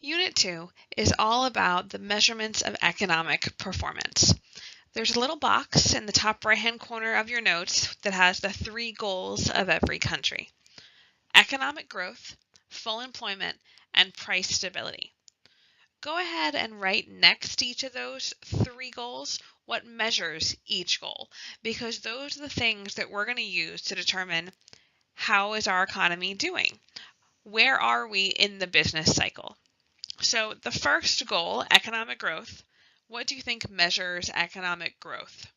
Unit 2 is all about the measurements of economic performance. There's a little box in the top right-hand corner of your notes that has the 3 goals of every country: economic growth, full employment, and price stability. Go ahead and write next to each of those 3 goals what measures each goal, because those are the things that we're going to use to determine how is our economy doing. Where are we in the business cycle? So the first goal, economic growth, what do you think measures economic growth?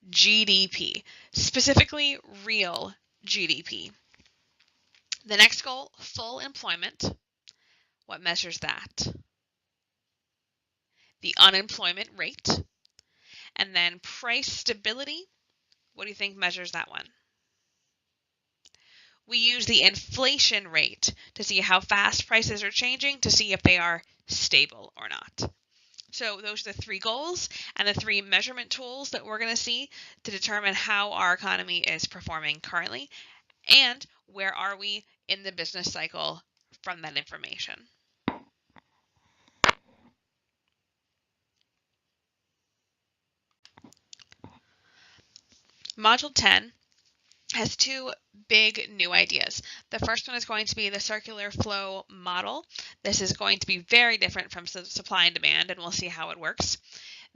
GDP, specifically real GDP. The next goal, full employment, what measures that? The unemployment rate. And then price stability, what do you think measures that one? We use the inflation rate to see how fast prices are changing, to see if they are stable or not. So those are the 3 goals and the 3 measurement tools that we're going to see to determine how our economy is performing currently and where are we in the business cycle from that information. Module 10 has 2 big new ideas. The first one is going to be the circular flow model. This is going to be very different from supply and demand, and we'll see how it works.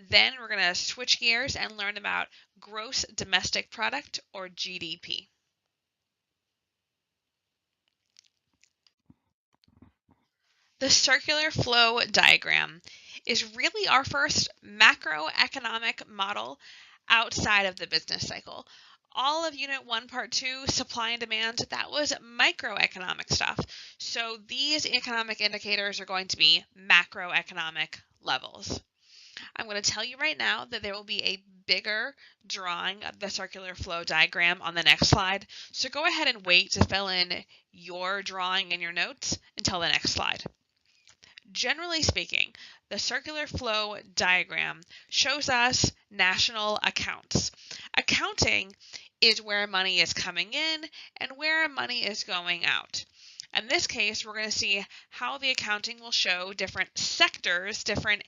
Then we're going to switch gears and learn about gross domestic product, or GDP. The circular flow diagram is really our first macroeconomic model outside of the business cycle. All of Unit 1, Part 2, supply and demand, that was microeconomic stuff. So these economic indicators are going to be macroeconomic levels. I'm going to tell you right now that there will be a bigger drawing of the circular flow diagram on the next slide. So go ahead and wait to fill in your drawing in your notes until the next slide. Generally speaking, the circular flow diagram shows us national accounts. Accounting is where money is coming in and where money is going out. In this case, we're going to see how the accounting will show different sectors, different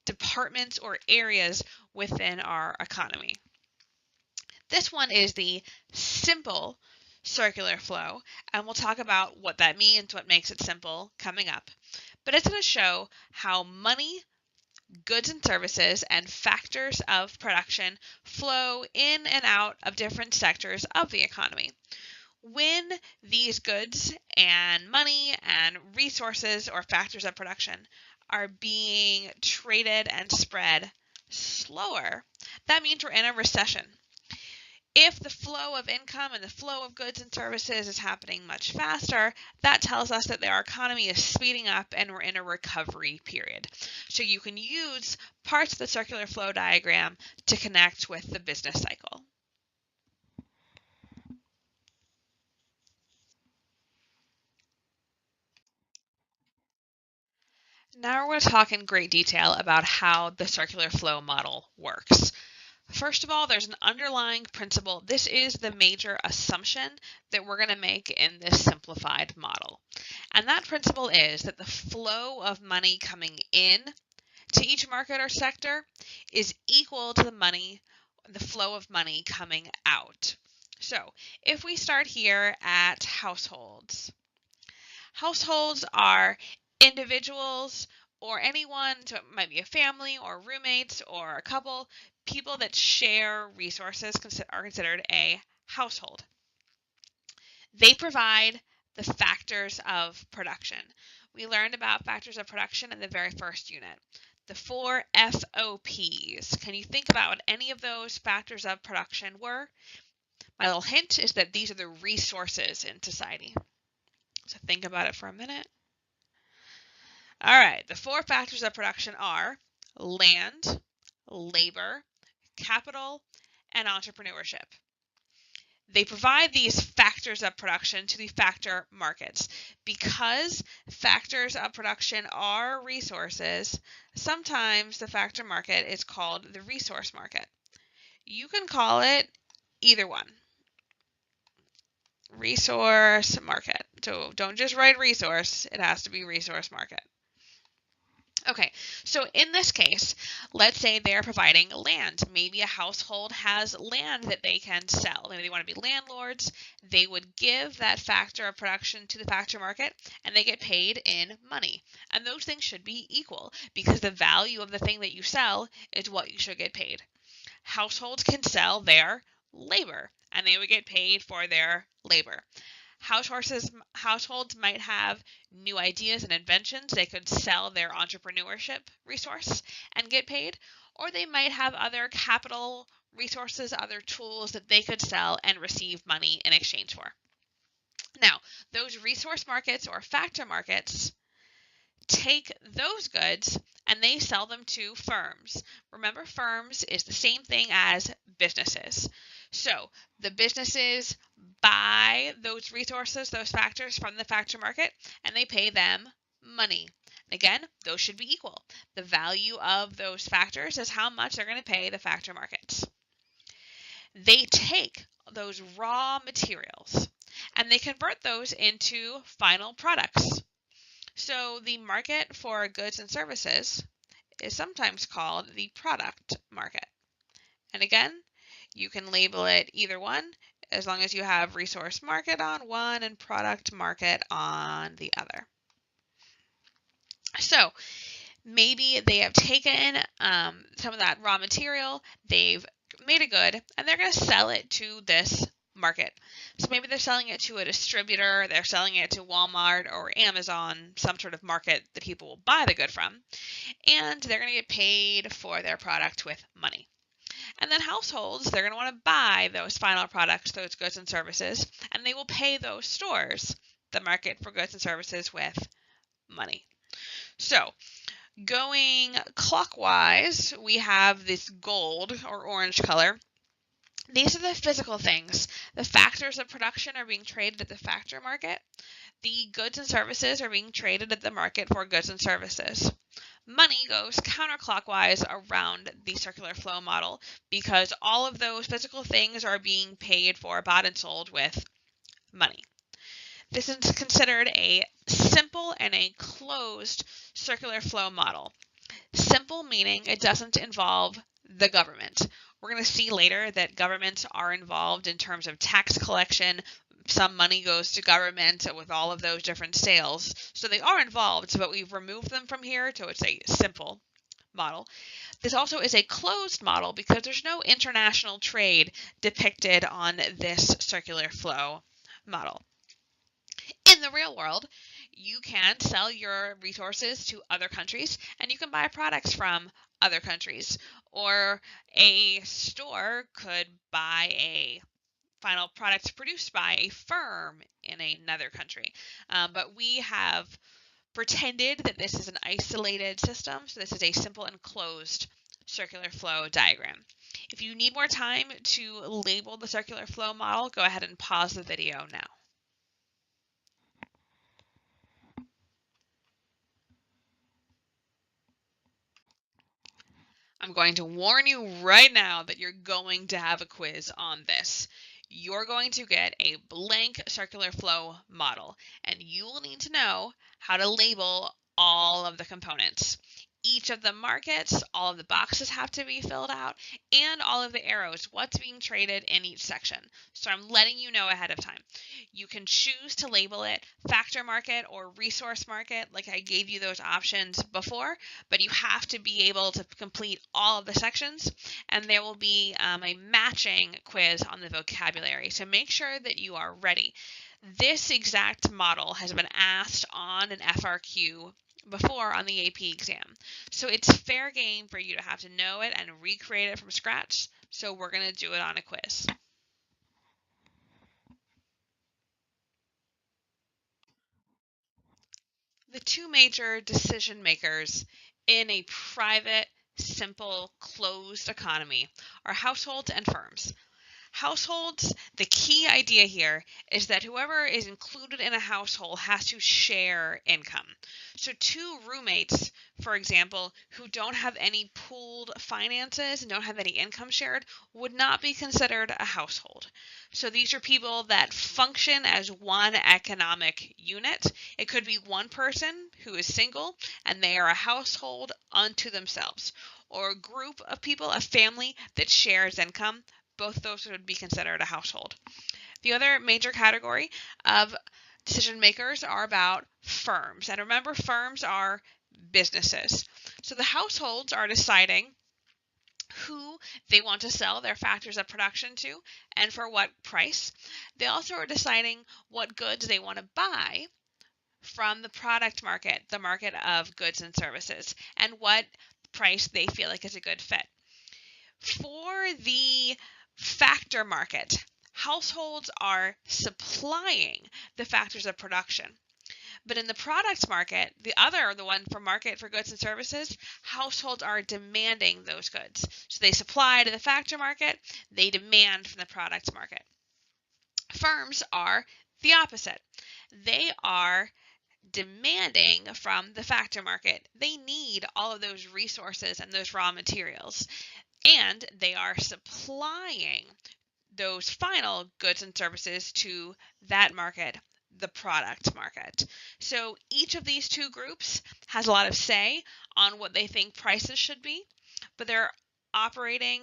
departments or areas within our economy. This one is the simple circular flow, and we'll talk about what that means, what makes it simple coming up. But it's going to show how money, goods and services, and factors of production flow in and out of different sectors of the economy. When these goods and money and resources or factors of production are being traded and spread slower, that means we're in a recession. If the flow of income and the flow of goods and services is happening much faster, that tells us that our economy is speeding up and we're in a recovery period. So you can use parts of the circular flow diagram to connect with the business cycle. Now we're going to talk in great detail about how the circular flow model works. First of all, there's an underlying principle. This is the major assumption that we're going to make in this simplified model. And that principle is that the flow of money coming in to each market or sector is equal to the flow of money coming out. So if we start here at households, households are individuals or anyone, so it might be a family or roommates or a couple, people that share resources are considered a household. They provide the factors of production. We learned about factors of production in the very first unit. The 4 FOPs. Can you think about what any of those factors of production were? My little hint is that these are the resources in society. So think about it for a minute. All right, the 4 factors of production are land, labor, capital, and entrepreneurship. They provide these factors of production to the factor markets. Because factors of production are resources, sometimes the factor market is called the resource market. You can call it either one. Resource market. So don't just write resource, it has to be resource market. Okay, so in this case, let's say they're providing land. Maybe a household has land that they can sell. Maybe they want to be landlords. They would give that factor of production to the factor market and they get paid in money. And those things should be equal because the value of the thing that you sell is what you should get paid. Households can sell their labor and they would get paid for their labor. Households might have new ideas and inventions. They could sell their entrepreneurship resource and get paid, or they might have other capital resources, other tools that they could sell and receive money in exchange for. Now, those resource markets or factor markets take those goods and they sell them to firms. Remember, firms is the same thing as businesses. So the businesses buy those resources, those factors from the factor market, and they pay them money. Again, those should be equal. The value of those factors is how much they're going to pay the factor markets. They take those raw materials and they convert those into final products. So the market for goods and services is sometimes called the product market. And again, you can label it either one as long as you have resource market on one and product market on the other. So maybe they have taken some of that raw material, they've made a good, and they're going to sell it to this market. So maybe they're selling it to a distributor, they're selling it to Walmart or Amazon, some sort of market that people will buy the good from, and they're going to get paid for their product with money. And then households, they're going to want to buy those final products, those goods and services, and they will pay those stores, the market for goods and services, with money. So going clockwise, we have this gold or orange color. These are the physical things. The factors of production are being traded at the factor market. The goods and services are being traded at the market for goods and services. Money goes counterclockwise around the circular flow model because all of those physical things are being paid for, bought and sold with money. This is considered a simple and a closed circular flow model. Simple meaning it doesn't involve the government. We're going to see later that governments are involved in terms of tax collection. Some money goes to government with all of those different sales. So they are involved, but we've removed them from here, so it's a simple model. This also is a closed model because there's no international trade depicted on this circular flow model. In the real world, you can sell your resources to other countries and you can buy products from other countries, or a store could buy a final product produced by a firm in another country. But we have pretended that this is an isolated system, so this is a simple and closed circular flow diagram. If you need more time to label the circular flow model, go ahead and pause the video now. I'm going to warn you right now that you're going to have a quiz on this. You're going to get a blank circular flow model, and you will need to know how to label all of the components. Each of the markets, all of the boxes have to be filled out, and all of the arrows, what's being traded in each section. So I'm letting you know ahead of time. You can choose to label it factor market or resource market, like I gave you those options before, but you have to be able to complete all of the sections, and there will be a matching quiz on the vocabulary. So make sure that you are ready. This exact model has been asked on an FRQ before on the AP exam. So it's fair game for you to have to know it and recreate it from scratch. So we're going to do it on a quiz. The two major decision makers in a private, simple, closed economy are households and firms. Households, the key idea here is that whoever is included in a household has to share income. So two roommates, for example, who don't have any pooled finances and don't have any income shared would not be considered a household. So these are people that function as one economic unit. It could be one person who is single and they are a household unto themselves, or a group of people, a family that shares income. Both those would be considered a household. The other major category of decision makers are about firms. And remember, firms are businesses. So the households are deciding who they want to sell their factors of production to and for what price. They also are deciding what goods they want to buy from the product market, the market of goods and services, and what price they feel like is a good fit. For the factor market, households are supplying the factors of production. But in the product market, the one for market for goods and services, households are demanding those goods. So they supply to the factor market, they demand from the product market. Firms are the opposite. They are demanding from the factor market. They need all of those resources and those raw materials, and they are supplying those final goods and services to that market, the product market. So each of these two groups has a lot of say on what they think prices should be, but they're operating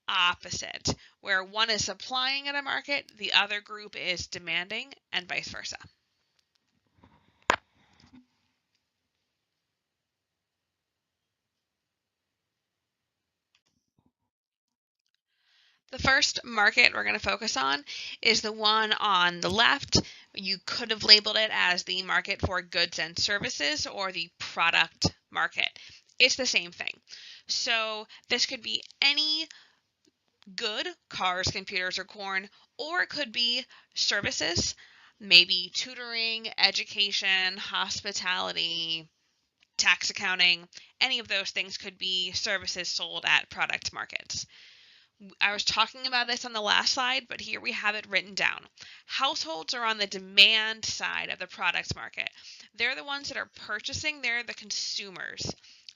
opposite, where one is supplying at a market, the other group is demanding, and vice versa. The first market we're going to focus on is the one on the left. You could have labeled it as the market for goods and services or the product market. It's the same thing. So this could be any good, cars, computers, or corn, or it could be services, maybe tutoring, education, hospitality, tax accounting. Any of those things could be services sold at product markets. I was talking about this on the last slide, but here we have it written down. Households are on the demand side of the products market. They're the ones that are purchasing, they're the consumers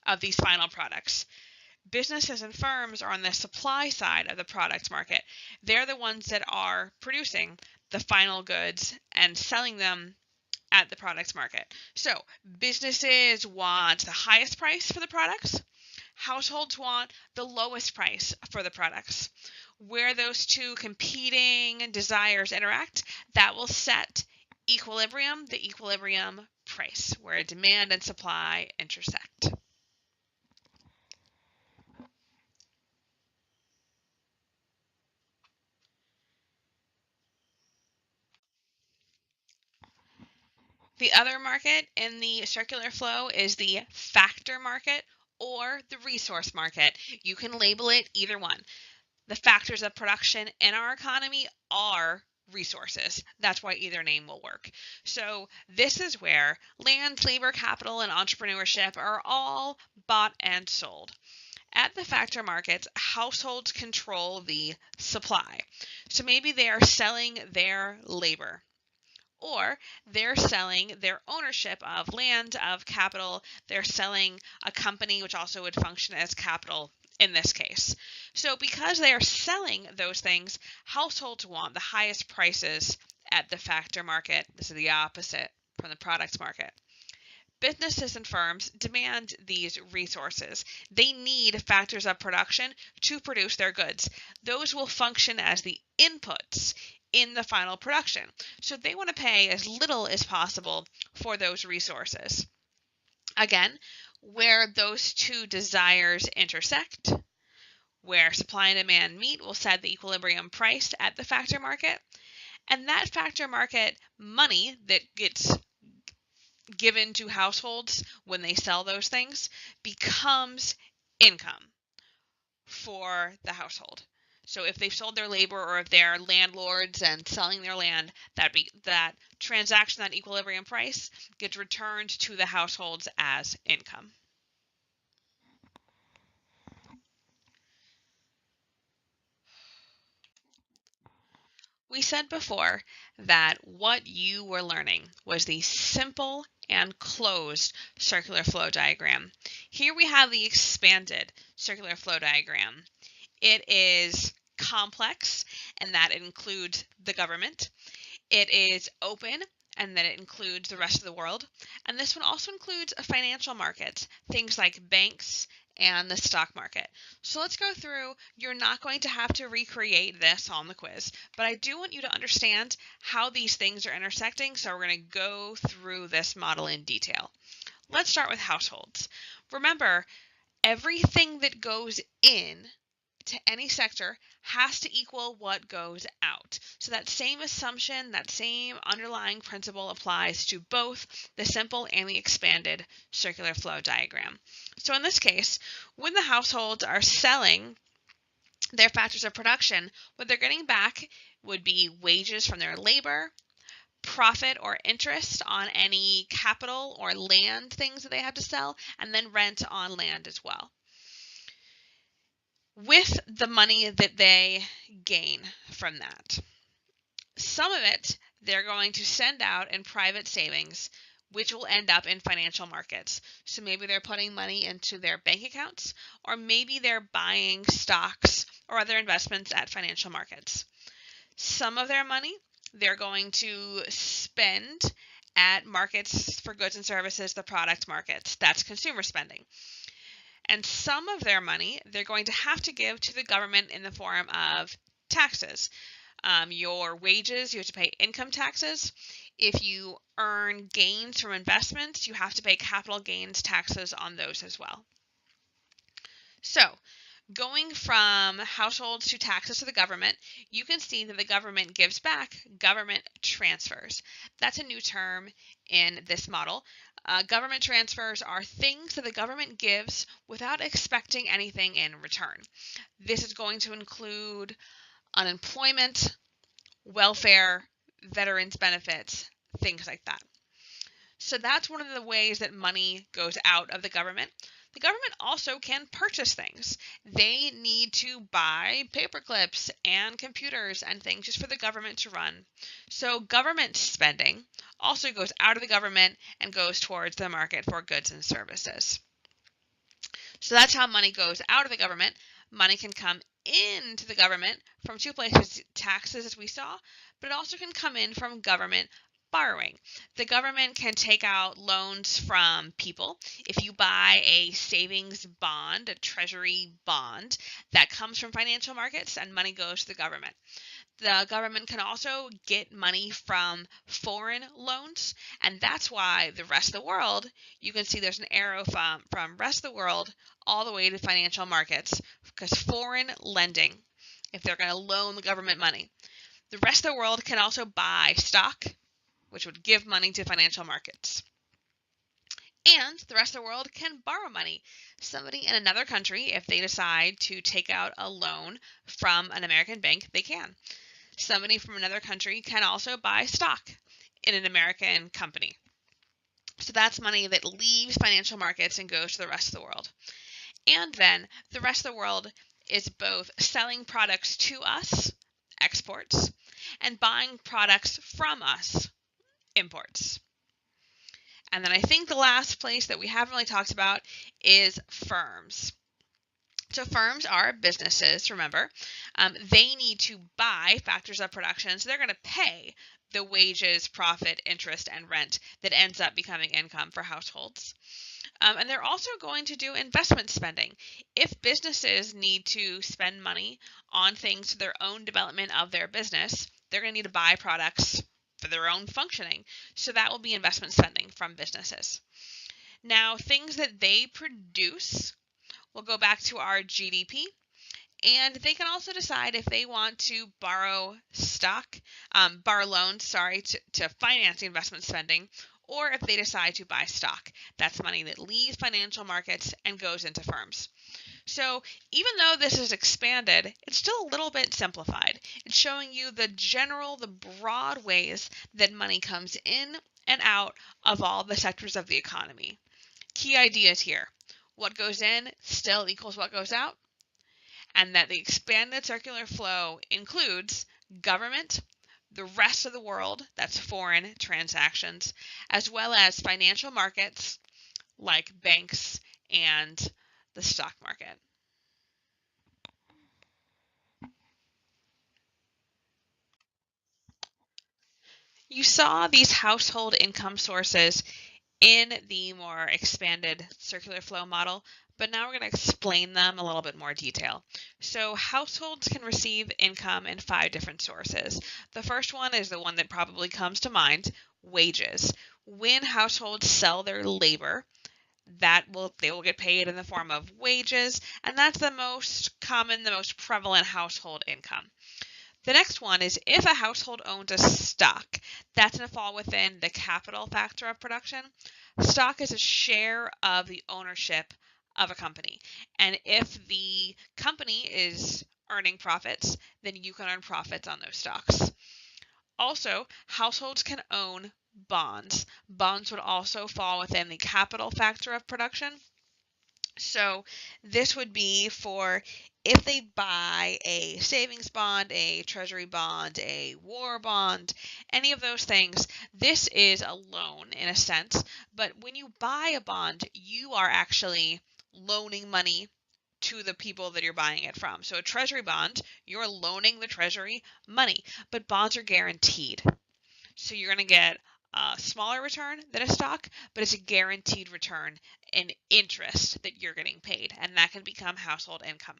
of these final products. Businesses and firms are on the supply side of the products market. They're the ones that are producing the final goods and selling them at the products market. So businesses want the highest price for the products. Households want the lowest price for the products. Where those two competing desires interact, that will set equilibrium, the equilibrium price, where demand and supply intersect. The other market in the circular flow is the factor market or the resource market. You can label it either one. The factors of production in our economy are resources. That's why either name will work. So this is where land, labor, capital, and entrepreneurship are all bought and sold. At the factor markets, households control the supply. So maybe they are selling their labor, or they're selling their ownership of land, of capital. They're selling a company, which also would function as capital in this case. So because they are selling those things, households want the highest prices at the factor market. This is the opposite from the products market. Businesses and firms demand these resources. They need factors of production to produce their goods. Those will function as the inputs in the final production. So they want to pay as little as possible for those resources. Again, where those two desires intersect, where supply and demand meet, will set the equilibrium price at the factor market. And that factor market money that gets given to households when they sell those things becomes income for the household. So if they've sold their labor, or if they're landlords and selling their land, that transaction, that equilibrium price, gets returned to the households as income. We said before that what you were learning was the simple and closed circular flow diagram. Here we have the expanded circular flow diagram. It is complex, and that includes the government. It is open, and then it includes the rest of the world. And this one also includes financial markets, things like banks and the stock market. So let's go through. You're not going to have to recreate this on the quiz, but I do want you to understand how these things are intersecting, so we're going to go through this model in detail. Let's start with households. Remember, everything that goes in to any sector has to equal what goes out. So that same assumption, that same underlying principle applies to both the simple and the expanded circular flow diagram. So in this case, when the households are selling their factors of production, what they're getting back would be wages from their labor, profit or interest on any capital or land things that they have to sell, and then rent on land as well. With the money that they gain from that, some of it they're going to send out in private savings, which will end up in financial markets. So maybe they're putting money into their bank accounts, or maybe they're buying stocks or other investments at financial markets. Some of their money they're going to spend at markets for goods and services, the product markets. That's consumer spending. And some of their money they're going to have to give to the government in the form of taxes. Your wages, you have to pay income taxes. If you earn gains from investments, you have to pay capital gains taxes on those as well. So, going from households to taxes to the government, you can see that the government gives back government transfers. That's a new term in this model. Government transfers are things that the government gives without expecting anything in return. This is going to include unemployment, welfare, veterans benefits, things like that. So that's one of the ways that money goes out of the government. The government also can purchase things. They need to buy paper clips and computers and things just for the government to run. So government spending also goes out of the government and goes towards the market for goods and services. So that's how money goes out of the government. Money can come into the government from two places, taxes as we saw, but it also can come in from government borrowing. The government can take out loans from people. If you buy a savings bond, a treasury bond, that comes from financial markets and money goes to the government. The government can also get money from foreign loans, and that's why the rest of the world, you can see there's an arrow from rest of the world all the way to financial markets, because foreign lending, if they're going to loan the government money. The rest of the world can also buy stock, which would give money to financial markets. And the rest of the world can borrow money. Somebody in another country, if they decide to take out a loan from an American bank, they can. Somebody from another country can also buy stock in an American company. So that's money that leaves financial markets and goes to the rest of the world. And then the rest of the world is both selling products to us, exports, and buying products from us, imports. And then I think the last place that we haven't really talked about is firms. So firms are businesses, remember. They need to buy factors of production, so they're going to pay the wages, profit, interest, and rent that ends up becoming income for households. And they're also going to do investment spending. If businesses need to spend money on things for their own development of their business, they're going to need to buy products for their own functioning. So that will be investment spending from businesses. Now, things that they produce will go back to our GDP. And they can also decide if they want to borrow loans, to finance the investment spending, or if they decide to buy stock. That's money that leaves financial markets and goes into firms. So even though this is expanded, it's still a little bit simplified. It's showing you the broad ways that money comes in and out of all the sectors of the economy. Key ideas here. What goes in still equals what goes out, and that the expanded circular flow includes government, the rest of the world, that's foreign transactions, as well as financial markets like banks and the stock market. You saw these household income sources in the more expanded circular flow model, but now we're going to explain them a little bit more detail. So households can receive income in 5 different sources. The first one is the one that probably comes to mind, wages. When households sell their labor, they will get paid in the form of wages, and that's the most common, the most prevalent household income. The next one is if a household owns a stock, that's going to fall within the capital factor of production. Stock is a share of the ownership of a company. And if the company is earning profits, then you can earn profits on those stocks. Also, households can own bonds. Bonds would also fall within the capital factor of production. So this would be for if they buy a savings bond, a treasury bond, a war bond, any of those things, this is a loan in a sense. But when you buy a bond, you are actually loaning money to the people that you're buying it from. So a treasury bond, you're loaning the treasury money, but bonds are guaranteed. So you're going to get a smaller return than a stock, but it's a guaranteed return in interest that you're getting paid, and that can become household income.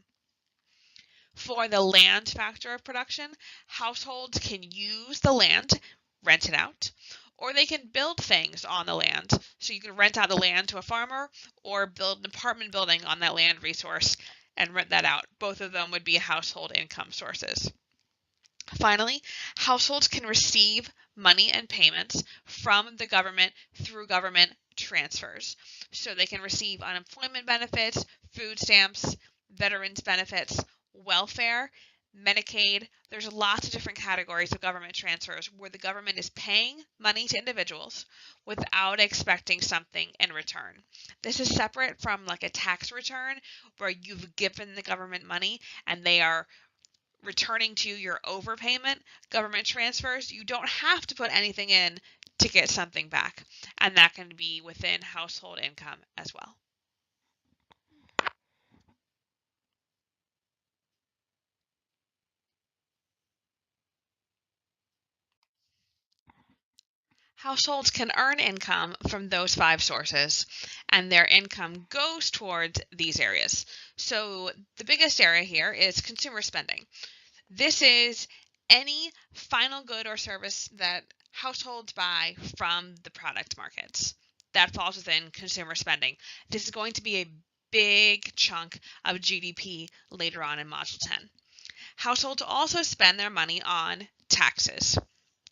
For the land factor of production, households can use the land, rent it out, or they can build things on the land. So you can rent out the land to a farmer or build an apartment building on that land resource and rent that out. Both of them would be household income sources. Finally, households can receive money and payments from the government through government transfers. So they can receive unemployment benefits, food stamps, veterans benefits, welfare, Medicaid. There's lots of different categories of government transfers where the government is paying money to individuals without expecting something in return. This is separate from like a tax return where you've given the government money and they are returning to your overpayment. Government transfers, you don't have to put anything in to get something back, and that can be within household income as well. Households can earn income from those 5 sources, and their income goes towards these areas. So the biggest area here is consumer spending. This is any final good or service that households buy from the product markets. That falls within consumer spending. This is going to be a big chunk of GDP later on in Module 10. Households also spend their money on taxes.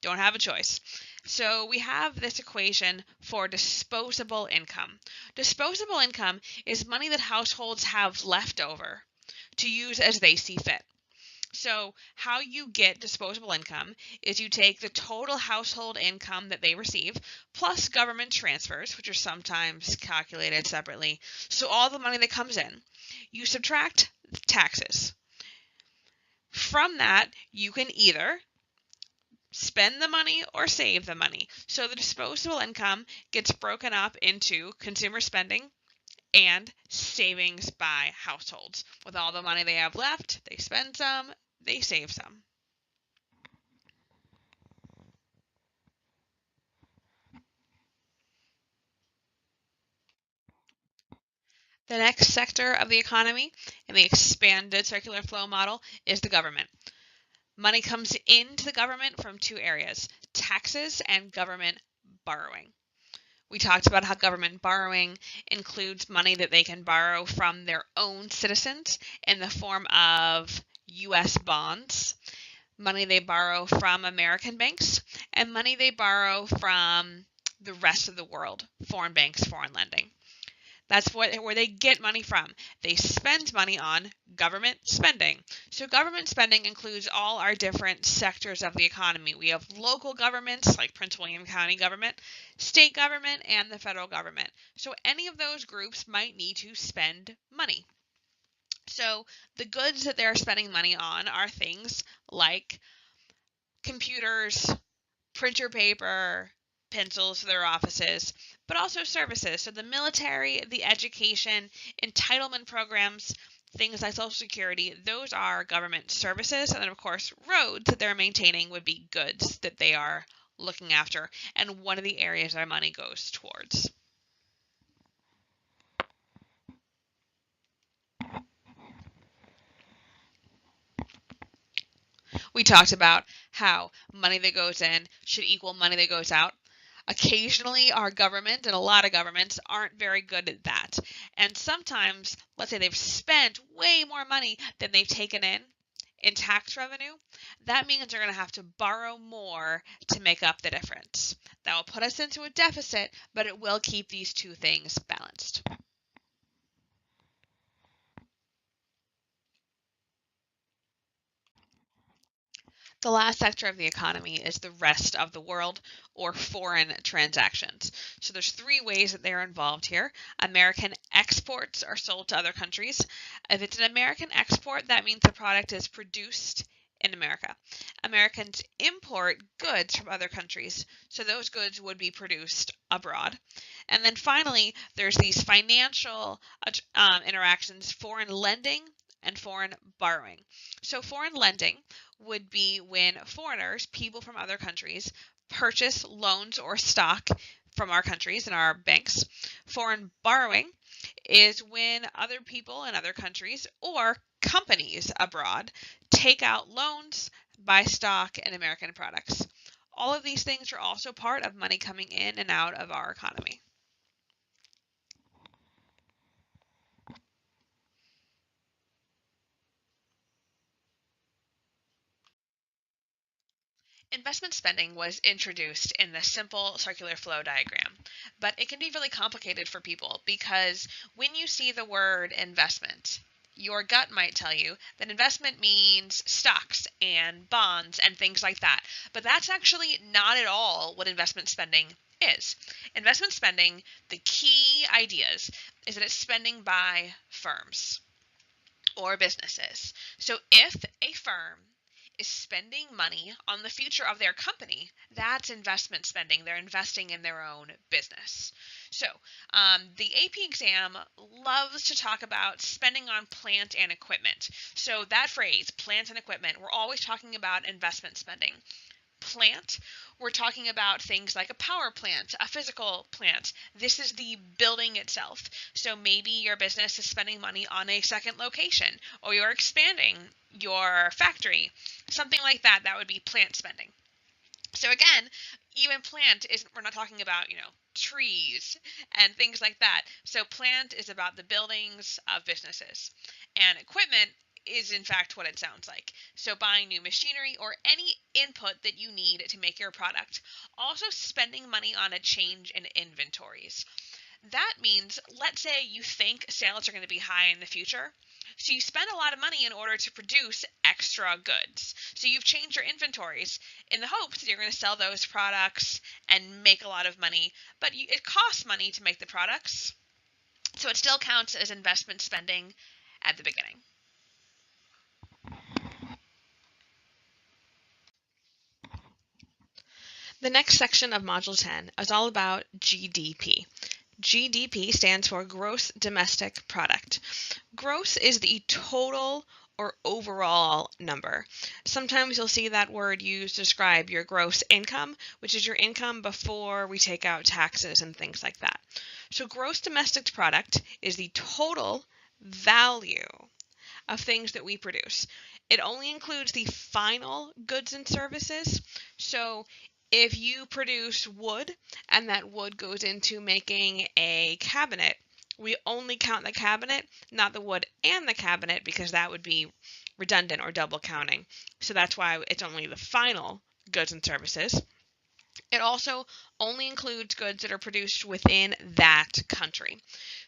Don't have a choice. So we have this equation for disposable income. Disposable income is money that households have left over to use as they see fit. So how you get disposable income is you take the total household income that they receive plus government transfers, which are sometimes calculated separately. So all the money that comes in, you subtract taxes. From that, you can either spend the money or save the money. So the disposable income gets broken up into consumer spending and savings by households. With all the money they have left, they spend some, they save some. The next sector of the economy in the expanded circular flow model is the government. Money comes into the government from 2 areas, taxes and government borrowing. We talked about how government borrowing includes money that they can borrow from their own citizens in the form of U.S. bonds, money they borrow from American banks, and money they borrow from the rest of the world, foreign banks, foreign lending. That's where they get money from. They spend money on government spending. So government spending includes all our different sectors of the economy. We have local governments like Prince William County government, state government, and the federal government. So any of those groups might need to spend money. So the goods that they're spending money on are things like computers, printer paper, pencils for their offices, but also services. So the military, the education, entitlement programs, things like Social Security, those are government services. And then, of course, roads that they're maintaining would be goods that they are looking after, and one of the areas our money goes towards. We talked about how money that goes in should equal money that goes out. Occasionally, our government and a lot of governments aren't very good at that. And sometimes, let's say they've spent way more money than they've taken in tax revenue. That means they're going to have to borrow more to make up the difference. That will put us into a deficit, but it will keep these two things balanced. The last sector of the economy is the rest of the world, or foreign transactions. So there's three ways that they're involved here. American exports are sold to other countries. If it's an American export, that means the product is produced in America. Americans import goods from other countries, so those goods would be produced abroad. And then finally, there's these financial interactions, foreign lending and foreign borrowing. So foreign lending would be when foreigners, people from other countries, purchase loans or stock from our countries and our banks. Foreign borrowing is when other people in other countries or companies abroad take out loans, buy stock in American products. All of these things are also part of money coming in and out of our economy. Investment spending was introduced in the simple circular flow diagram, but it can be really complicated for people because when you see the word investment, your gut might tell you that investment means stocks and bonds and things like that. But that's actually not at all what investment spending is. Investment spending, the key ideas is that it's spending by firms or businesses. So if a firm is spending money on the future of their company, that's investment spending. They're investing in their own business. So the AP exam loves to talk about spending on plant and equipment. So that phrase, plant and equipment, we're always talking about investment spending. Plant, we're talking about things like a power plant, a physical plant. This is the building itself. So maybe your business is spending money on a second location, or you're expanding your factory, something like that. That would be plant spending. So again, even plant is, we're not talking about, trees and things like that. So plant is about the buildings of businesses, and equipment is in fact what it sounds like. So buying new machinery or any input that you need to make your product. Also spending money on a change in inventories. That means, let's say you think sales are going to be high in the future. So you spend a lot of money in order to produce extra goods. So you've changed your inventories in the hopes that you're going to sell those products and make a lot of money. But it costs money to make the products. So it still counts as investment spending at the beginning. The next section of Module 10 is all about GDP. GDP stands for Gross Domestic Product. Gross is the total or overall number. Sometimes you'll see that word used to describe your gross income, which is your income before we take out taxes and things like that. So gross domestic product is the total value of things that we produce. It only includes the final goods and services. So if you produce wood and that wood goes into making a cabinet, we only count the cabinet, not the wood and the cabinet, because that would be redundant or double counting. So that's why it's only the final goods and services. It also only includes goods that are produced within that country.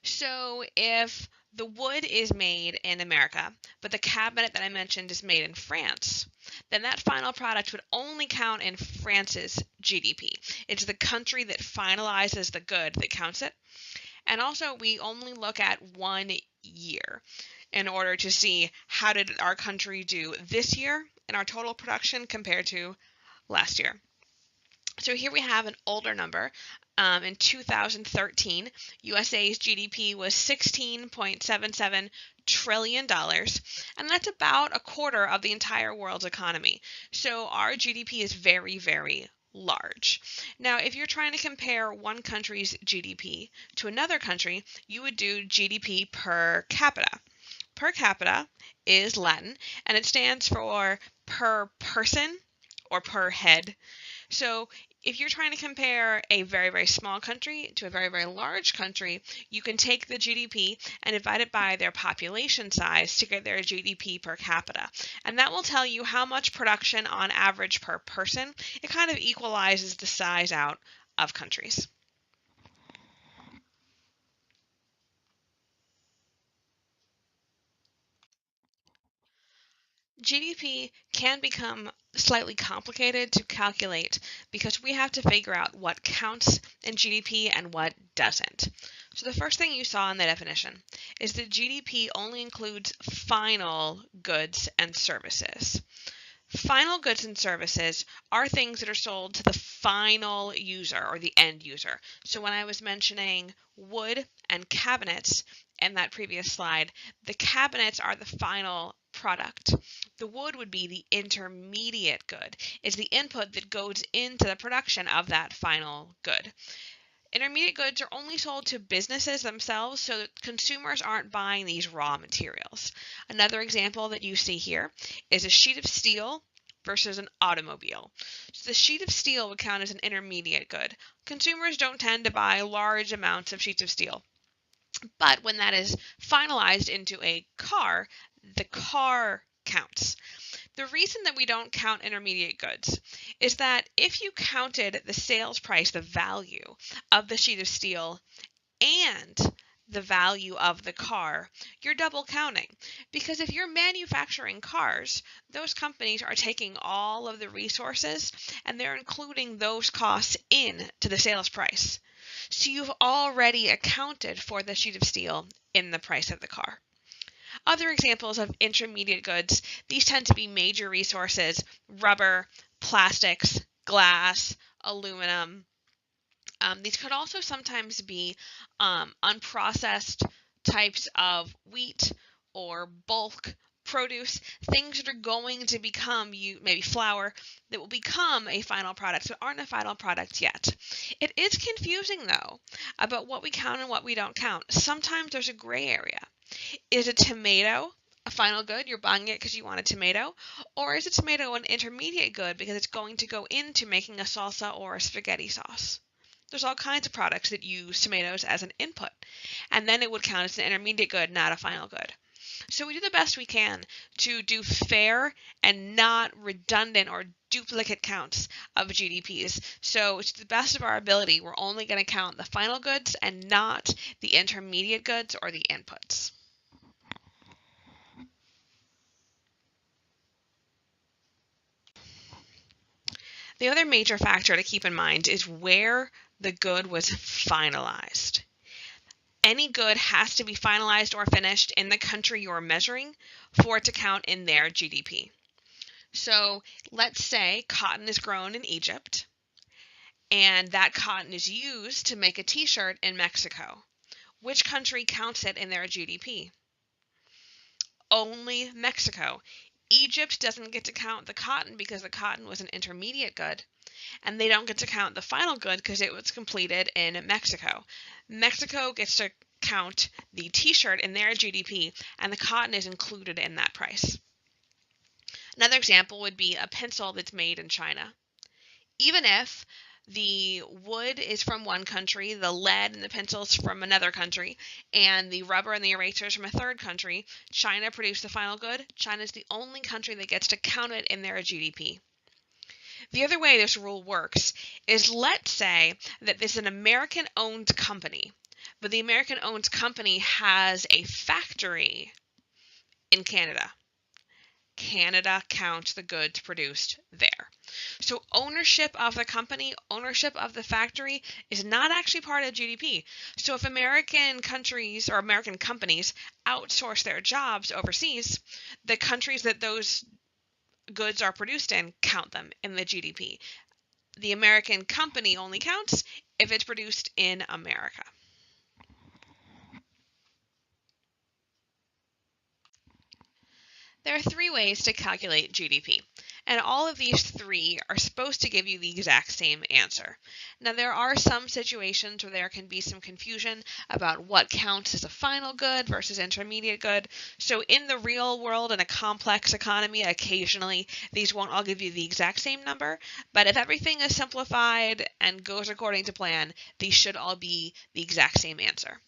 So if the wood is made in America, but the cabinet that I mentioned is made in France, then that final product would only count in France's GDP. It's the country that finalizes the good that counts it. And also, we only look at 1 year in order to see how did our country do this year in our total production compared to last year. So here we have an older number. In 2013, USA's GDP was $16.77 trillion, and that's about a quarter of the entire world's economy. So our GDP is very, very large. Now, if you're trying to compare one country's GDP to another country, you would do GDP per capita. Per capita is Latin, and it stands for per person or per head. So if you're trying to compare a very, very small country to a very, very large country, you can take the GDP and divide it by their population size to get their GDP per capita. And that will tell you how much production on average per person. It kind of equalizes the size out of countries. GDP can become slightly complicated to calculate because we have to figure out what counts in GDP and what doesn't. So the first thing you saw in the definition is that GDP only includes final goods and services. Final goods and services are things that are sold to the final user or the end user. So when I was mentioning wood and cabinets in that previous slide, the cabinets are the final product. The wood would be the intermediate good. It's the input that goes into the production of that final good. Intermediate goods are only sold to businesses themselves, so that consumers aren't buying these raw materials. Another example that you see here is a sheet of steel versus an automobile. So the sheet of steel would count as an intermediate good. Consumers don't tend to buy large amounts of sheets of steel. But when that is finalized into a car, the car counts. The reason that we don't count intermediate goods is that if you counted the sales price, the value of the sheet of steel, and the value of the car, you're double counting. Because if you're manufacturing cars, those companies are taking all of the resources and they're including those costs into the sales price. So you've already accounted for the sheet of steel in the price of the car. Other examples of intermediate goods, these tend to be major resources: rubber, plastics, glass, aluminum. These could also sometimes be unprocessed types of wheat or bulk produce, things that are going to become, maybe flour, that will become a final product, so aren't a final product yet. It is confusing, though, about what we count and what we don't count. Sometimes there's a gray area. Is a tomato a final good? You're buying it because you want a tomato? Or is a tomato an intermediate good because it's going to go into making a salsa or a spaghetti sauce? There's all kinds of products that use tomatoes as an input, and then it would count as an intermediate good, not a final good. So we do the best we can to do fair and not redundant or duplicate counts of GDPs. So to the best of our ability, we're only going to count the final goods and not the intermediate goods or the inputs. The other major factor to keep in mind is where the good was finalized. Any good has to be finalized or finished in the country you're measuring for it to count in their GDP. So let's say cotton is grown in Egypt, and that cotton is used to make a t-shirt in Mexico. Which country counts it in their GDP? Only Mexico. Egypt doesn't get to count the cotton because the cotton was an intermediate good, and they don't get to count the final good because it was completed in Mexico. Mexico gets to count the t-shirt in their GDP, and the cotton is included in that price. Another example would be a pencil that's made in China. Even if the wood is from one country, the lead and the pencils from another country, and the rubber and the erasers from a third country, China produced the final good. China is the only country that gets to count it in their GDP. The other way this rule works is, let's say that this is an American-owned company, but the American-owned company has a factory in Canada. Canada counts the goods produced there. So ownership of the company, ownership of the factory is not actually part of GDP. So if American countries or American companies outsource their jobs overseas, the countries that those goods are produced in count them in the GDP. The American company only counts if it's produced in America. There are three ways to calculate GDP, and all of these three are supposed to give you the exact same answer. Now, there are some situations where there can be some confusion about what counts as a final good versus intermediate good. So in the real world, in a complex economy, occasionally these won't all give you the exact same number, but if everything is simplified and goes according to plan, these should all be the exact same answer.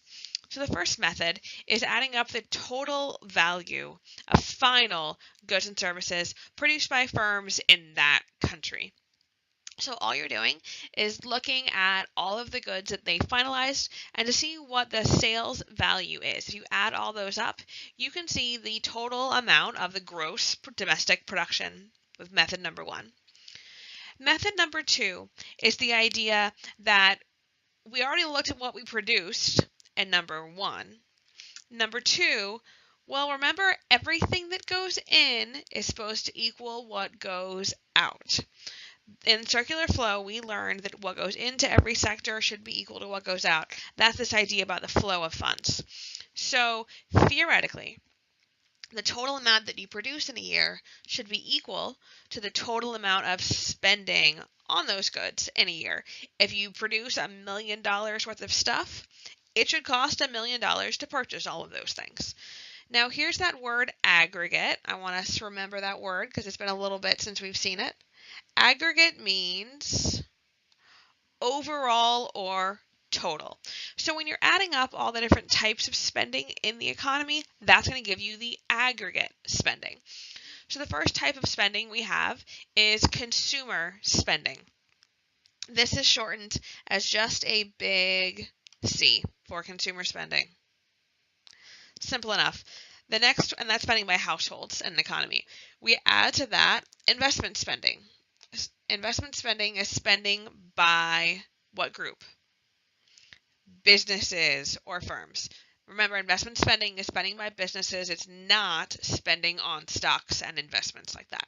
So the first method is adding up the total value of final goods and services produced by firms in that country. So all you're doing is looking at all of the goods that they finalized and to see what the sales value is. If you add all those up, you can see the total amount of the gross domestic production with method number one. Method number two is the idea that we already looked at what we produced in number one. Number two, well, remember, everything that goes in is supposed to equal what goes out. In circular flow, we learned that what goes into every sector should be equal to what goes out. That's this idea about the flow of funds. So theoretically, the total amount that you produce in a year should be equal to the total amount of spending on those goods in a year. If you produce $1 million worth of stuff, it should cost $1 million to purchase all of those things. Now here's that word aggregate. I want us to remember that word because it's been a little bit since we've seen it. Aggregate means overall or total. So when you're adding up all the different types of spending in the economy, that's going to give you the aggregate spending. So the first type of spending we have is consumer spending. This is shortened as just a big C for consumer spending. Simple enough. The next, and that's spending by households and the economy. We add to that investment spending. Investment spending is spending by what group? Businesses or firms. Remember, investment spending is spending by businesses. It's not spending on stocks and investments like that.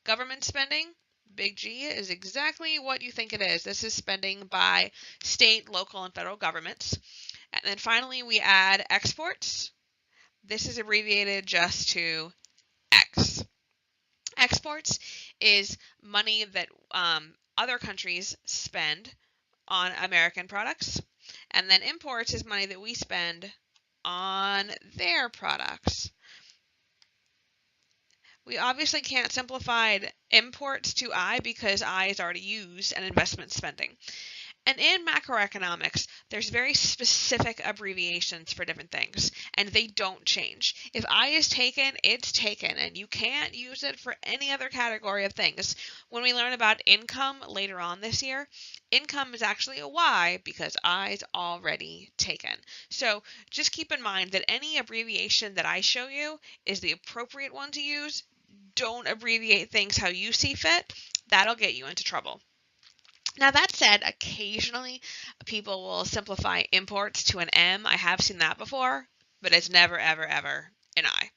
Government spending, big G, is exactly what you think it is. This is spending by state, local, and federal governments. And then finally, we add exports. This is abbreviated just to X. Exports is money that other countries spend on American products. And then imports is money that we spend on their products. We obviously can't simplify imports to I because I is already used in investment spending. And in macroeconomics, there's very specific abbreviations for different things, and they don't change. If I is taken, it's taken, and you can't use it for any other category of things. When we learn about income later on this year, income is actually a Y because I is already taken. So just keep in mind that any abbreviation that I show you is the appropriate one to use. Don't abbreviate things how you see fit. That'll get you into trouble. Now that said, occasionally people will simplify imports to an M. I have seen that before, but it's never, ever, ever an I.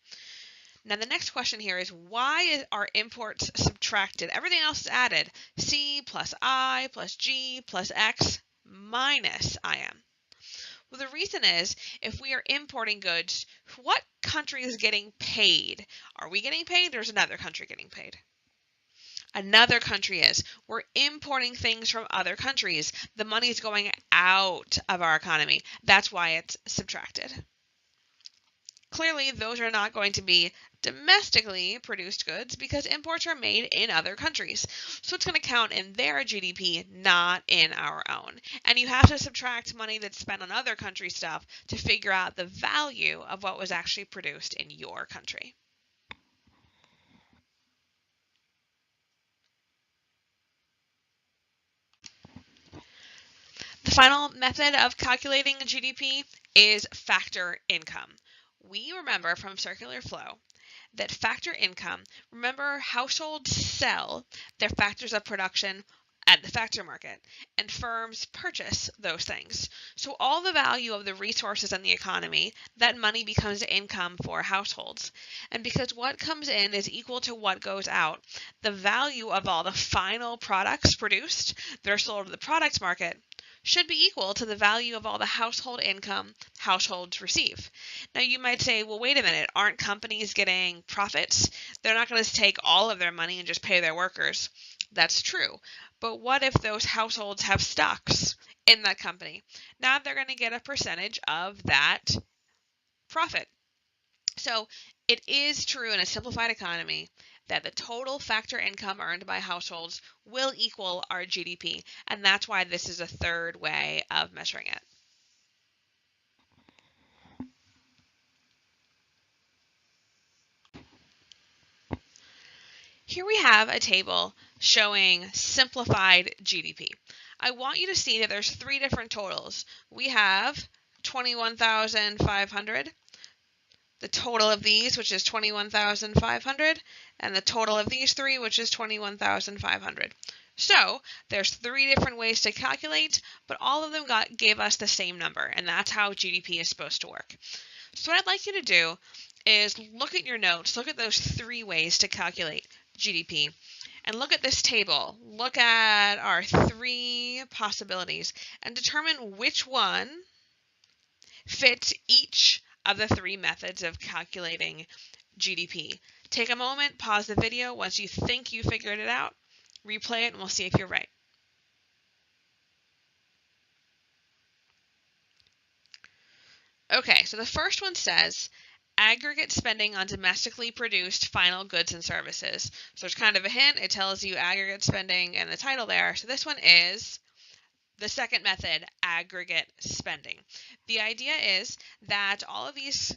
Now the next question here is why are imports subtracted? Everything else is added. C plus I plus G plus X minus IM. Well, the reason is if we are importing goods, what country is getting paid? Are we getting paid or is another country getting paid? Another country is. We're importing things from other countries. The money is going out of our economy. That's why it's subtracted. Clearly, those are not going to be domestically produced goods because imports are made in other countries. So it's going to count in their GDP, not in our own. And you have to subtract money that's spent on other country stuff to figure out the value of what was actually produced in your country. The final method of calculating GDP is factor income. We remember from circular flow that factor income, remember households sell their factors of production at the factor market, and firms purchase those things. So all the value of the resources in the economy, that money becomes income for households. And because what comes in is equal to what goes out, the value of all the final products produced that are sold to the product market should be equal to the value of all the household income households receive. Now you might say, well, wait a minute, aren't companies getting profits? They're not going to take all of their money and just pay their workers. That's true. But what if those households have stocks in that company? Now they're going to get a percentage of that profit. So it is true in a simplified economy that the total factor income earned by households will equal our GDP, and that's why this is a third way of measuring it. Here we have a table showing simplified GDP. I want you to see that there's three different totals. We have 21,500, the total of these, which is 21,500, and the total of these three, which is 21,500. So there's three different ways to calculate, but all of them gave us the same number, and that's how GDP is supposed to work. So what I'd like you to do is look at your notes, look at those three ways to calculate GDP, and look at this table. Look at our three possibilities and determine which one fits each of the three methods of calculating GDP. Take a moment, pause the video. Once you think you figured it out, replay it, and we'll see if you're right. Okay, so the first one says aggregate spending on domestically produced final goods and services. So there's kind of a hint. It tells you aggregate spending in the title there. So this one is the second method, aggregate spending. The idea is that all these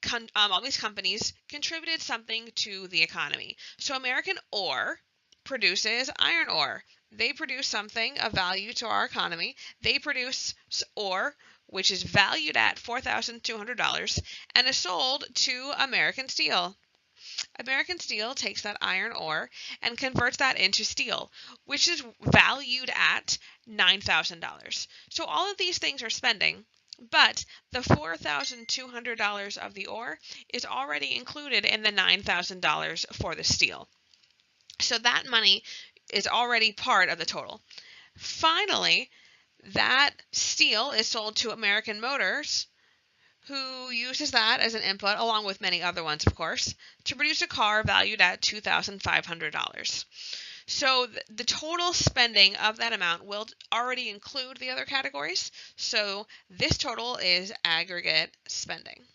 companies contributed something to the economy. So American Ore produces iron ore. They produce something of value to our economy. They produce ore, which is valued at $4,200 and is sold to American Steel. American Steel takes that iron ore and converts that into steel, which is valued at $9,000. So all of these things are spending, but the $4,200 of the ore is already included in the $9,000 for the steel. So that money is already part of the total. Finally, that steel is sold to American Motors, who uses that as an input, along with many other ones, of course, to produce a car valued at $2,500. So the total spending of that amount will already include the other categories. So this total is aggregate spending.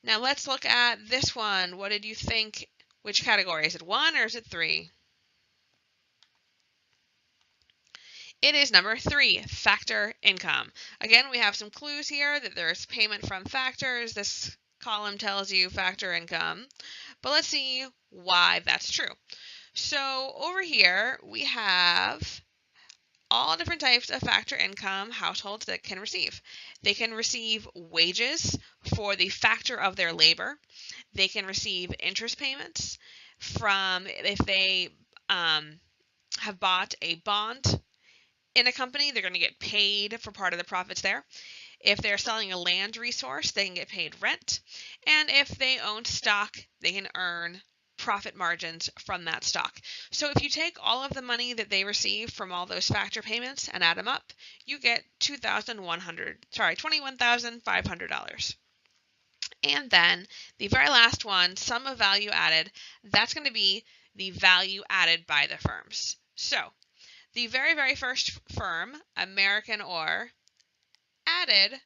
Now let's look at this one. What did you think? Which category? Is it 1 or is it 3? It is number 3, factor income. Again, we have some clues here that there's payment from factors. This column tells you factor income, but let's see why that's true. So over here, we have all different types of factor income households that can receive. They can receive wages for the factor of their labor. They can receive interest payments from if they have bought a bond in a company, they're going to get paid for part of the profits there. If they're selling a land resource, they can get paid rent. And if they own stock, they can earn profit margins from that stock. So if you take all of the money that they receive from all those factor payments and add them up, you get $21,500. And then the very last one, sum of value added, that's going to be the value added by the firms. So the very, very first firm, American Ore, added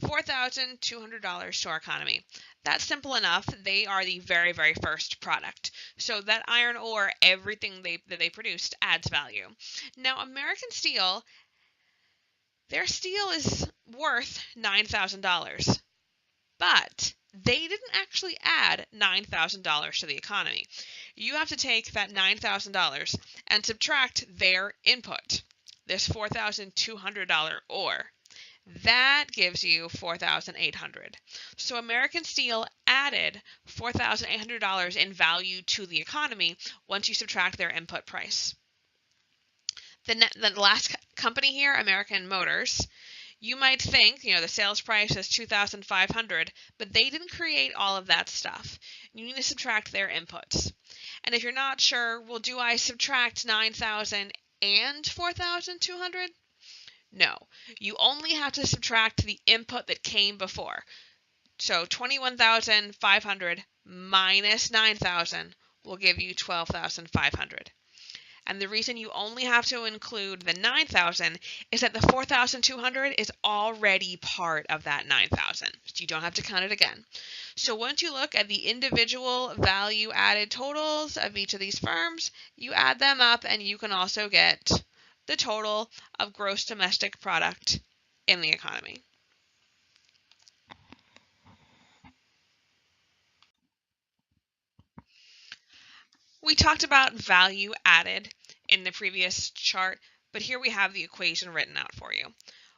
$4,200 to our economy. That's simple enough. They are the very, very first product. So that iron ore, everything that they produced adds value. Now, American Steel, their steel is worth $9,000, but they didn't actually add $9,000 to the economy. You have to take that $9,000 and subtract their input, this $4,200 ore. That gives you $4,800. So American Steel added $4,800 in value to the economy once you subtract their input price. The last company here, American Motors, you might think, the sales price is $2,500, but they didn't create all of that stuff. You need to subtract their inputs. And if you're not sure, well, do I subtract 9,000 and 4,200? No, you only have to subtract the input that came before. So 21,500 minus 9,000 will give you 12,500. And the reason you only have to include the 9,000 is that the 4,200 is already part of that 9,000. So you don't have to count it again. So once you look at the individual value added totals of each of these firms, you add them up and you can also get the total of gross domestic product in the economy. We talked about value added in the previous chart, but here we have the equation written out for you.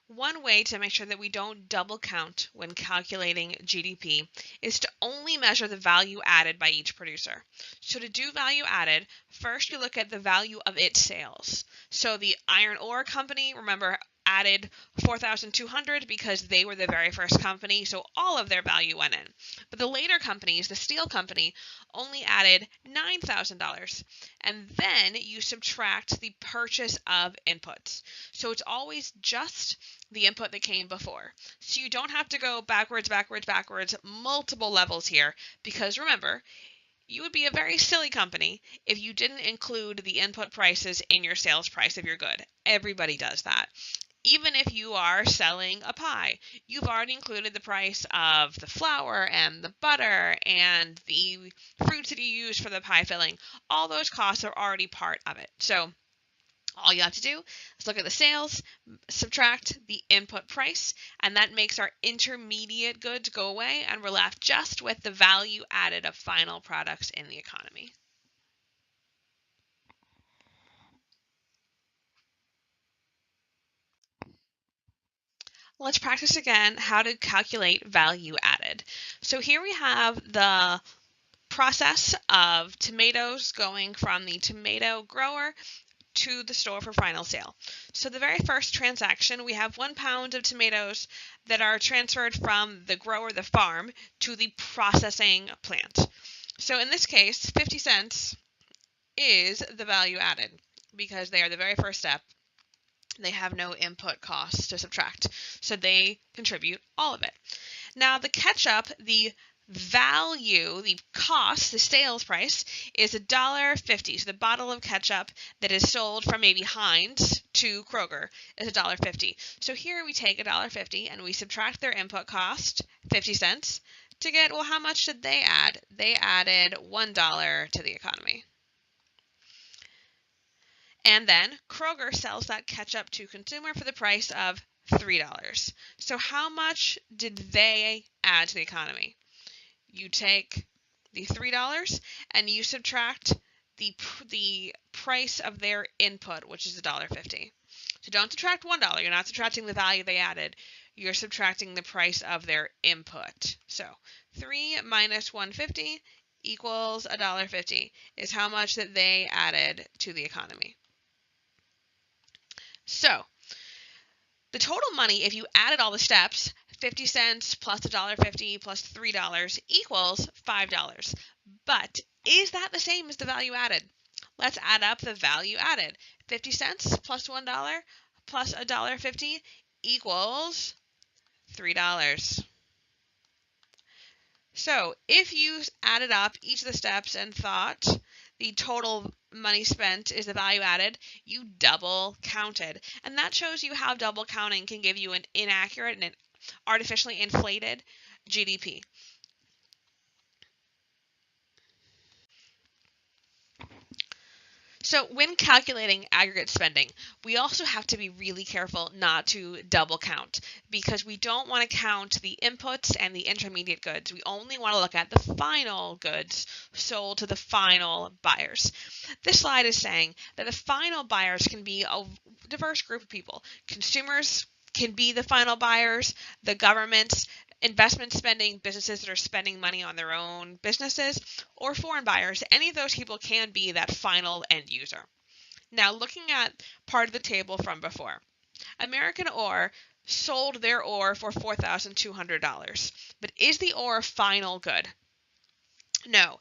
One way to make sure that we don't double count when calculating GDP is to only measure the value added by each producer. So to do value added, first you look at the value of its sales. So the iron ore company, remember, added 4,200 because they were the very first company, so all of their value went in. But the later companies, the steel company, only added $9,000. And then you subtract the purchase of inputs. So it's always just the input that came before. So you don't have to go backwards, multiple levels here, because remember, you would be a very silly company if you didn't include the input prices in your sales price of your good. Everybody does that. Even if you are selling a pie, you've already included the price of the flour and the butter and the fruits that you use for the pie filling. All those costs are already part of it. So all you have to do is look at the sales, subtract the input price, and that makes our intermediate goods go away, and we're left just with the value added of final products in the economy. Let's practice again how to calculate value added. So here we have the process of tomatoes going from the tomato grower to the store for final sale. So the very first transaction, we have 1 pound of tomatoes that are transferred from the grower, the farm, to the processing plant. So in this case, 50 cents is the value added because they are the very first step. They have no input costs to subtract, so they contribute all of it. Now the ketchup, the value, the cost, the sales price is $1.50. So the bottle of ketchup that is sold from maybe Heinz to Kroger is $1.50. So here we take $1.50 and we subtract their input cost, 50 cents, to get, well, how much did they add? They added $1 to the economy. And then Kroger sells that ketchup to consumer for the price of $3. So how much did they add to the economy? You take the $3 and you subtract the price of their input, which is $1.50. So don't subtract $1. You're not subtracting the value they added. You're subtracting the price of their input. So 3 minus 150 equals $1.50 is how much that they added to the economy. So the total money, if you added all the steps, 50 cents plus $1.50 plus $3 equals $5. But is that the same as the value added? Let's add up the value added. 50 cents plus $1 plus $1.50 equals $3. So if you added up each of the steps and thought the total money spent is the value added, you double counted. And that shows you how double counting can give you an inaccurate and an artificially inflated GDP. So when calculating aggregate spending, we also have to be really careful not to double count because we don't want to count the inputs and the intermediate goods. We only want to look at the final goods sold to the final buyers. This slide is saying that the final buyers can be a diverse group of people. Consumers can be the final buyers, the governments, investment spending, businesses that are spending money on their own businesses, or foreign buyers. Any of those people can be that final end user. Now, looking at part of the table from before, American Ore sold their ore for $4,200. But is the ore a final good? No.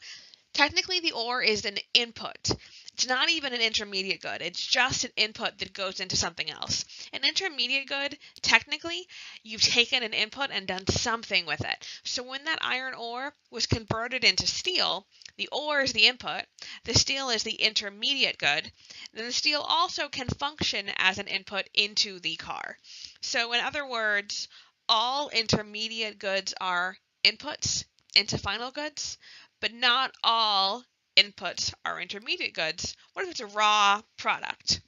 Technically, the ore is an input. It's not even an intermediate good. It's just an input that goes into something else. An intermediate good, technically, you've taken an input and done something with it. So when that iron ore was converted into steel, the ore is the input, the steel is the intermediate good, then the steel also can function as an input into the car. So in other words, all intermediate goods are inputs into final goods, but not all inputs are intermediate goods. What if it's a raw product?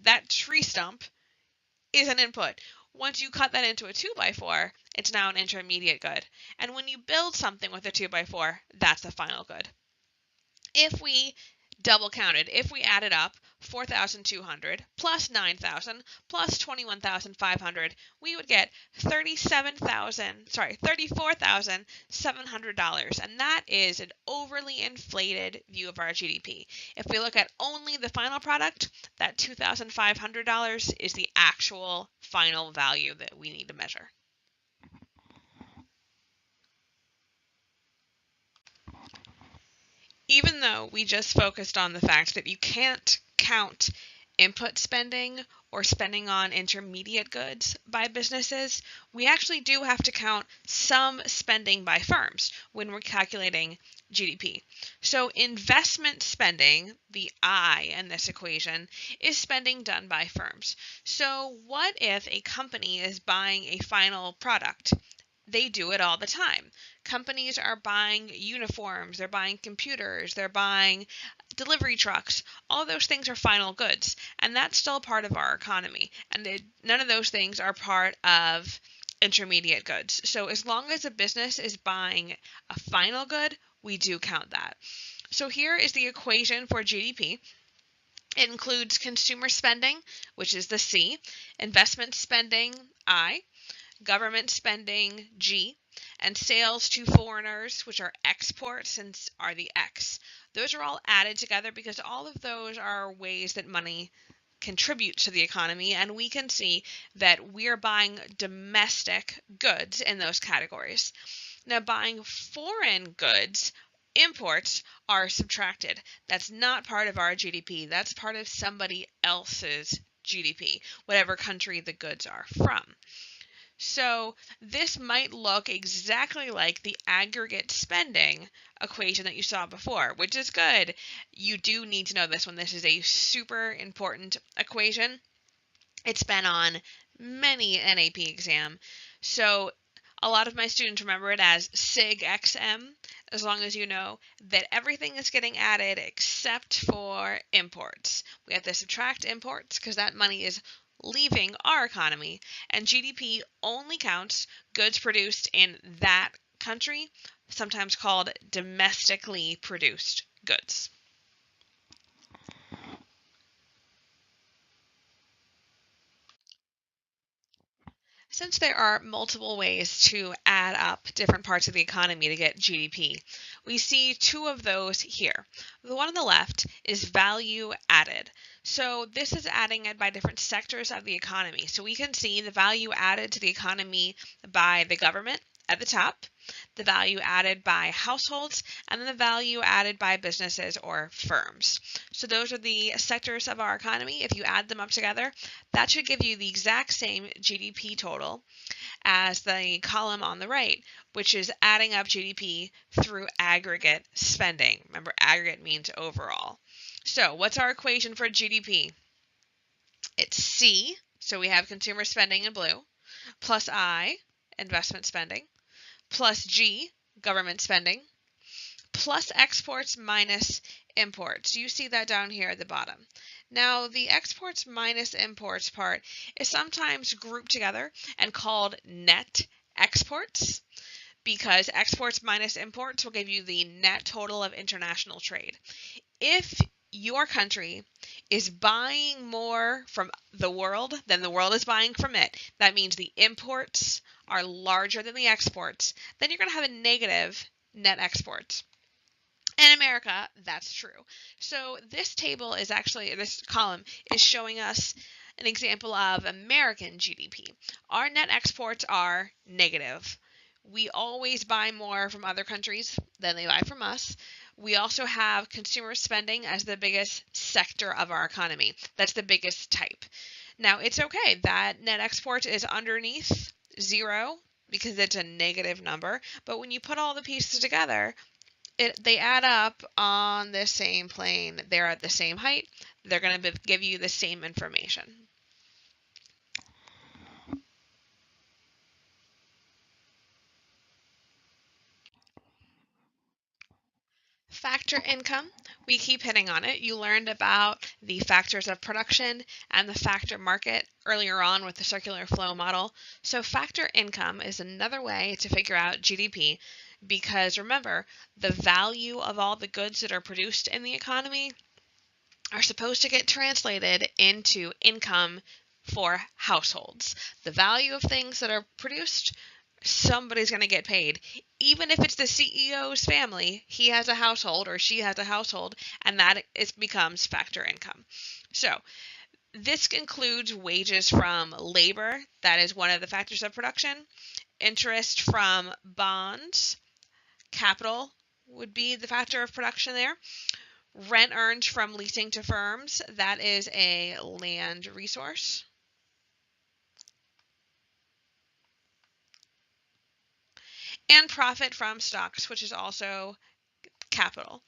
That tree stump is an input. Once you cut that into a 2x4, it's now an intermediate good. And when you build something with a 2x4, that's the final good. If we double counted, if we added up 4,200 plus 9,000 plus 21,500, we would get $34,700, and that is an overly inflated view of our GDP. If we look at only the final product, that $2,500 is the actual final value that we need to measure. Even though we just focused on the fact that you can't count input spending or spending on intermediate goods by businesses, we actually do have to count some spending by firms when we're calculating GDP. So investment spending, the I in this equation, is spending done by firms. So what if a company is buying a final product? They do it all the time. Companies are buying uniforms, they're buying computers, they're buying delivery trucks. All those things are final goods, and that's still part of our economy. And none of those things are part of intermediate goods. So as long as a business is buying a final good, we do count that. So here is the equation for GDP. It includes consumer spending, which is the C, investment spending, I, government spending, G, and sales to foreigners, which are exports, are the X. Those are all added together because all of those are ways that money contributes to the economy, and we can see that we're buying domestic goods in those categories. Now, buying foreign goods, imports, are subtracted. That's not part of our GDP. That's part of somebody else's GDP, whatever country the goods are from. So this might look exactly like the aggregate spending equation that you saw before, which is good. You do need to know this one. This is a super important equation. It's been on many NAP exam. So a lot of my students remember it as SIG XM, as long as you know that everything is getting added except for imports. We have to subtract imports because that money is leaving our economy, and GDP only counts goods produced in that country, sometimes called domestically produced goods. Since there are multiple ways to add up different parts of the economy to get GDP, we see two of those here. The one on the left is value added. So this is adding it by different sectors of the economy. So we can see the value added to the economy by the government at the top, the value added by households, and then the value added by businesses or firms. So those are the sectors of our economy. If you add them up together, that should give you the exact same GDP total as the column on the right, which is adding up GDP through aggregate spending. Remember, aggregate means overall. So what's our equation for GDP? It's C, so we have consumer spending in blue, plus I, investment spending, plus G, government spending, plus exports minus imports. You see that down here at the bottom. Now, the exports minus imports part is sometimes grouped together and called net exports, because exports minus imports will give you the net total of international trade. If your country is buying more from the world than the world is buying from it, that means the imports are larger than the exports, then you're going to have a negative net exports. In America, that's true. So this column is showing us an example of American GDP. Our net exports are negative. We always buy more from other countries than they buy from us. We also have consumer spending as the biggest sector of our economy. That's the biggest type. Now, it's okay that net export is underneath zero because it's a negative number, but when you put all the pieces together, they add up on the same plane. They're at the same height. They're going to give you the same information. Factor income, we keep hitting on it. You learned about the factors of production and the factor market earlier on with the circular flow model. So factor income is another way to figure out GDP because remember, the value of all the goods that are produced in the economy are supposed to get translated into income for households. The value of things that are produced, somebody's going to get paid. Even if it's the CEO's family, he has a household or she has a household, and that becomes factor income. So this includes wages from labor, that is one of the factors of production, interest from bonds, capital would be the factor of production there. Rent earned from leasing to firms, that is a land resource. And profit from stocks, which is also capital.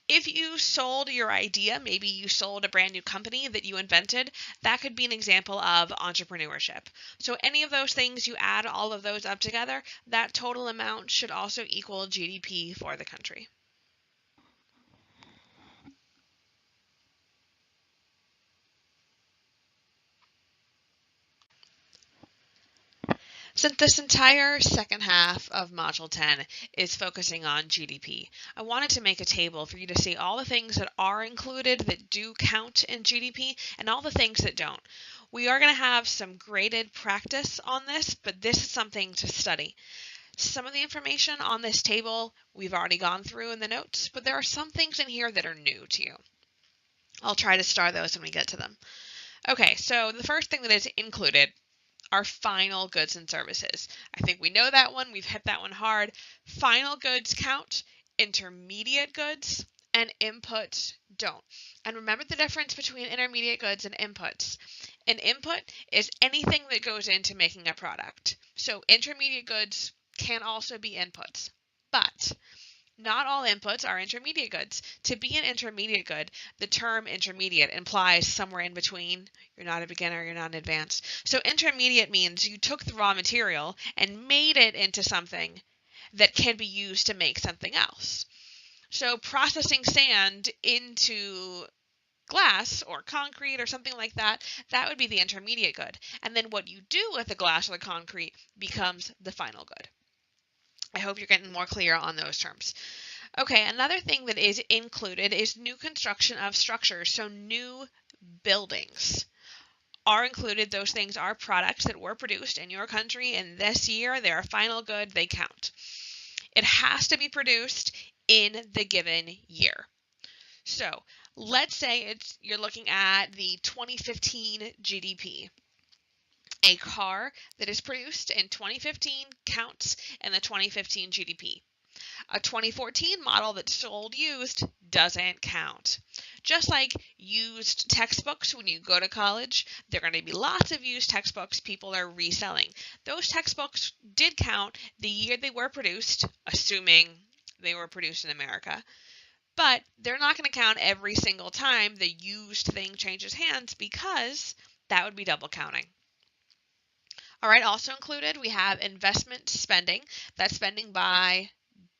If you sold your idea, maybe you sold a brand new company that you invented, that could be an example of entrepreneurship. So any of those things, you add all of those up together, that total amount should also equal GDP for the country. Since this entire second half of Module 10 is focusing on GDP, I wanted to make a table for you to see all the things that are included that do count in GDP and all the things that don't. We are going to have some graded practice on this, but this is something to study. Some of the information on this table we've already gone through in the notes, but there are some things in here that are new to you. I'll try to star those when we get to them. Okay, so the first thing that is included are final goods and services. I think we know that one. We've hit that one hard. Final goods count, intermediate goods, and inputs don't. And remember the difference between intermediate goods and inputs. An input is anything that goes into making a product. So intermediate goods can also be inputs. But not all inputs are intermediate goods. To be an intermediate good, the term intermediate implies somewhere in between. You're not a beginner, you're not an advanced. So intermediate means you took the raw material and made it into something that can be used to make something else. So processing sand into glass or concrete or something like that, that would be the intermediate good. And then what you do with the glass or the concrete becomes the final good. I hope you're getting more clear on those terms. Okay, another thing that is included is new construction of structures. So new buildings are included. Those things are products that were produced in your country in this year. They're a final good. They count. It has to be produced in the given year. So let's say you're looking at the 2015 GDP. A car that is produced in 2015 counts in the 2015 GDP. A 2014 model that's sold used doesn't count. Just like used textbooks when you go to college, there are going to be lots of used textbooks people are reselling. Those textbooks did count the year they were produced, assuming they were produced in America. But they're not going to count every single time the used thing changes hands because that would be double counting. All right, also included, we have investment spending. That's spending by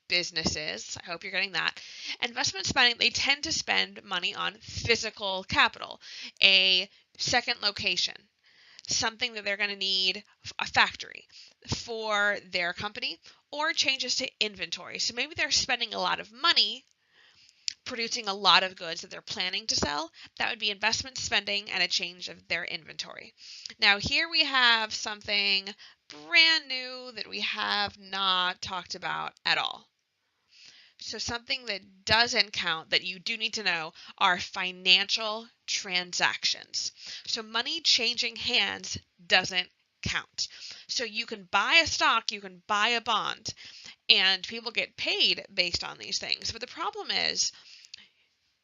businesses. I hope you're getting that. Investment spending, they tend to spend money on physical capital, a second location, something that they're going to need, a factory for their company, or changes to inventory. So maybe they're spending a lot of money producing a lot of goods that they're planning to sell. That would be investment spending and a change of their inventory. Now here we have something brand new that we have not talked about at all. So something that doesn't count that you do need to know are financial transactions. So money changing hands doesn't count. So you can buy a stock, you can buy a bond, and people get paid based on these things. But the problem is,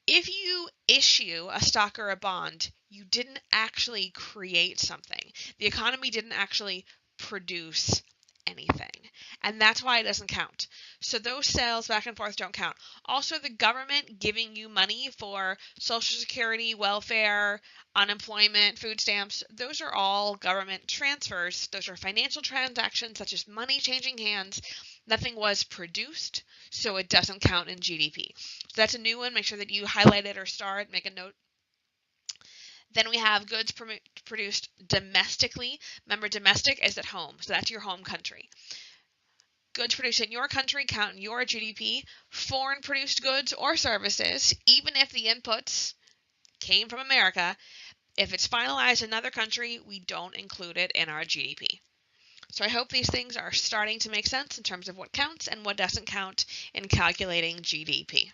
if you issue a stock or a bond, you didn't actually create something. The economy didn't actually produce anything. And that's why it doesn't count. So those sales back and forth don't count. Also, the government giving you money for Social Security, welfare, unemployment, food stamps, those are all government transfers. Those are financial transactions such as money changing hands. Nothing was produced, so it doesn't count in GDP. So that's a new one. Make sure that you highlight it or star it, make a note. Then we have goods produced domestically. Remember, domestic is at home, so that's your home country. Goods produced in your country count in your GDP. Foreign produced goods or services, even if the inputs came from America, if it's finalized in another country, we don't include it in our GDP. So I hope these things are starting to make sense in terms of what counts and what doesn't count in calculating GDP.